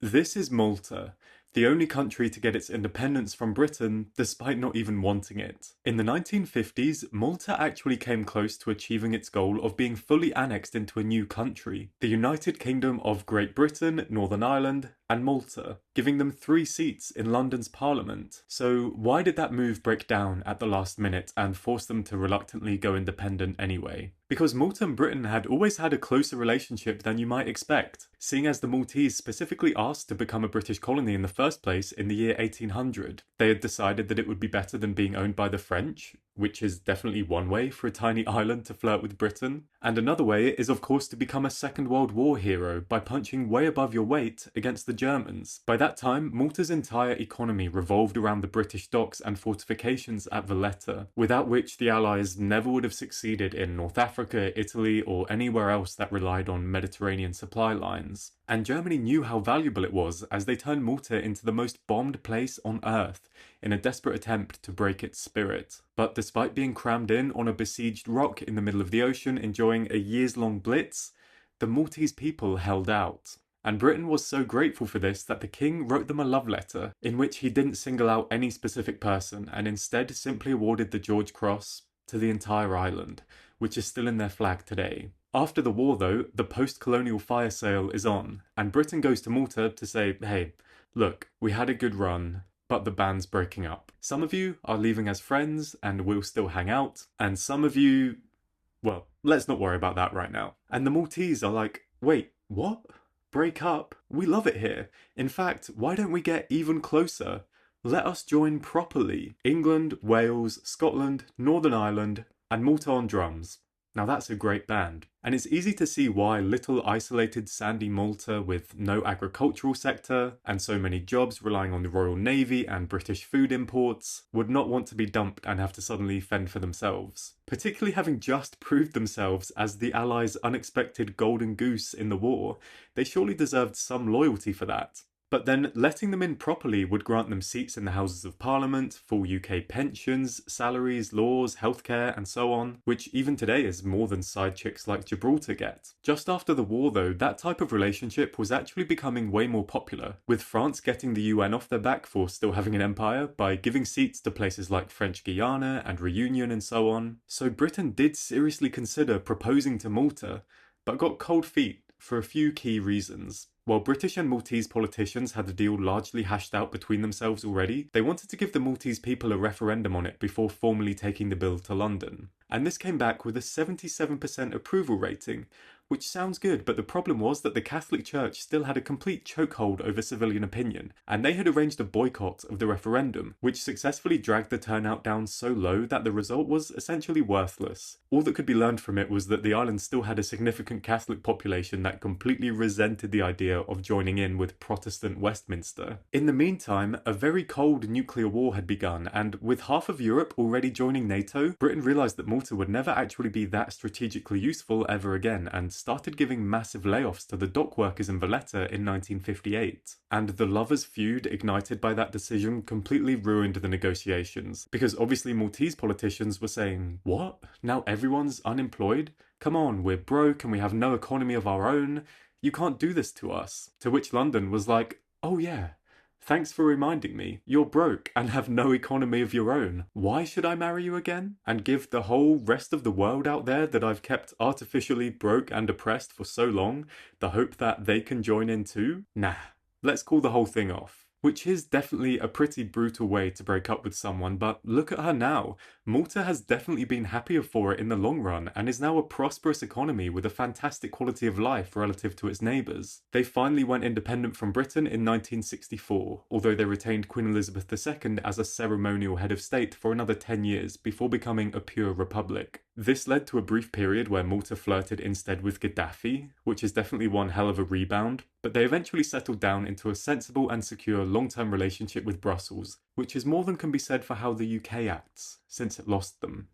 This is Malta, the only country to get its independence from Britain despite not even wanting it. In the 1950s, Malta actually came close to achieving its goal of being fully annexed into a new country, the United Kingdom of Great Britain, Northern Ireland, and Malta, giving them 3 seats in London's parliament. So why did that move break down at the last minute and force them to reluctantly go independent anyway? Because Malta and Britain had always had a closer relationship than you might expect, seeing as the Maltese specifically asked to become a British colony in the first place in the year 1800. They had decided that it would be better than being owned by the French, which is definitely one way for a tiny island to flirt with Britain. And another way is of course to become a Second World War hero by punching way above your weight against the Germans. By that time, Malta's entire economy revolved around the British docks and fortifications at Valletta, without which the Allies never would have succeeded in North Africa, Italy, or anywhere else that relied on Mediterranean supply lines. And Germany knew how valuable it was as they turned Malta into the most bombed place on Earth in a desperate attempt to break its spirit. But despite being crammed in on a besieged rock in the middle of the ocean enjoying a years-long blitz, the Maltese people held out. And Britain was so grateful for this that the king wrote them a love letter in which he didn't single out any specific person and instead simply awarded the George Cross to the entire island, which is still in their flag today. After the war though, the post-colonial fire sale is on, and Britain goes to Malta to say, hey, look, we had a good run, but the band's breaking up. Some of you are leaving as friends and will still hang out, and some of you, well, let's not worry about that right now. And the Maltese are like, wait, what? Break up? We love it here. In fact, why don't we get even closer? Let us join properly. England, Wales, Scotland, Northern Ireland, and Malta on drums. Now that's a great band. And it's easy to see why little isolated sandy Malta with no agricultural sector and so many jobs relying on the Royal Navy and British food imports would not want to be dumped and have to suddenly fend for themselves. Particularly having just proved themselves as the Allies' unexpected golden goose in the war, they surely deserved some loyalty for that. But then letting them in properly would grant them seats in the Houses of Parliament, full UK pensions, salaries, laws, healthcare, and so on, which even today is more than side chicks like Gibraltar get. Just after the war though, that type of relationship was actually becoming way more popular, with France getting the UN off their back for still having an empire by giving seats to places like French Guiana and Reunion and so on. So Britain did seriously consider proposing to Malta, but got cold feet for a few key reasons. While British and Maltese politicians had the deal largely hashed out between themselves already, they wanted to give the Maltese people a referendum on it before formally taking the bill to London. And this came back with a 77% approval rating, which sounds good, but the problem was that the Catholic Church still had a complete chokehold over civilian opinion, and they had arranged a boycott of the referendum, which successfully dragged the turnout down so low that the result was essentially worthless. All that could be learned from it was that the island still had a significant Catholic population that completely resented the idea of joining in with Protestant Westminster. In the meantime, a very cold nuclear war had begun, and with half of Europe already joining NATO, Britain realised that Malta would never actually be that strategically useful ever again, and started giving massive layoffs to the dock workers in Valletta in 1958. And the lovers' feud ignited by that decision completely ruined the negotiations, because obviously Maltese politicians were saying, what? Now everyone's unemployed? Come on, we're broke and we have no economy of our own. You can't do this to us. To which London was like, oh yeah, thanks for reminding me. You're broke and have no economy of your own. Why should I marry you again? And give the whole rest of the world out there that I've kept artificially broke and oppressed for so long the hope that they can join in too? Nah, let's call the whole thing off. Which is definitely a pretty brutal way to break up with someone, but look at her now. Malta has definitely been happier for it in the long run and is now a prosperous economy with a fantastic quality of life relative to its neighbours. They finally went independent from Britain in 1964, although they retained Queen Elizabeth II as a ceremonial head of state for another 10 years before becoming a pure republic. This led to a brief period where Malta flirted instead with Gaddafi, which is definitely one hell of a rebound, but they eventually settled down into a sensible and secure long-term relationship with Brussels, which is more than can be said for how the UK acts, since it lost them.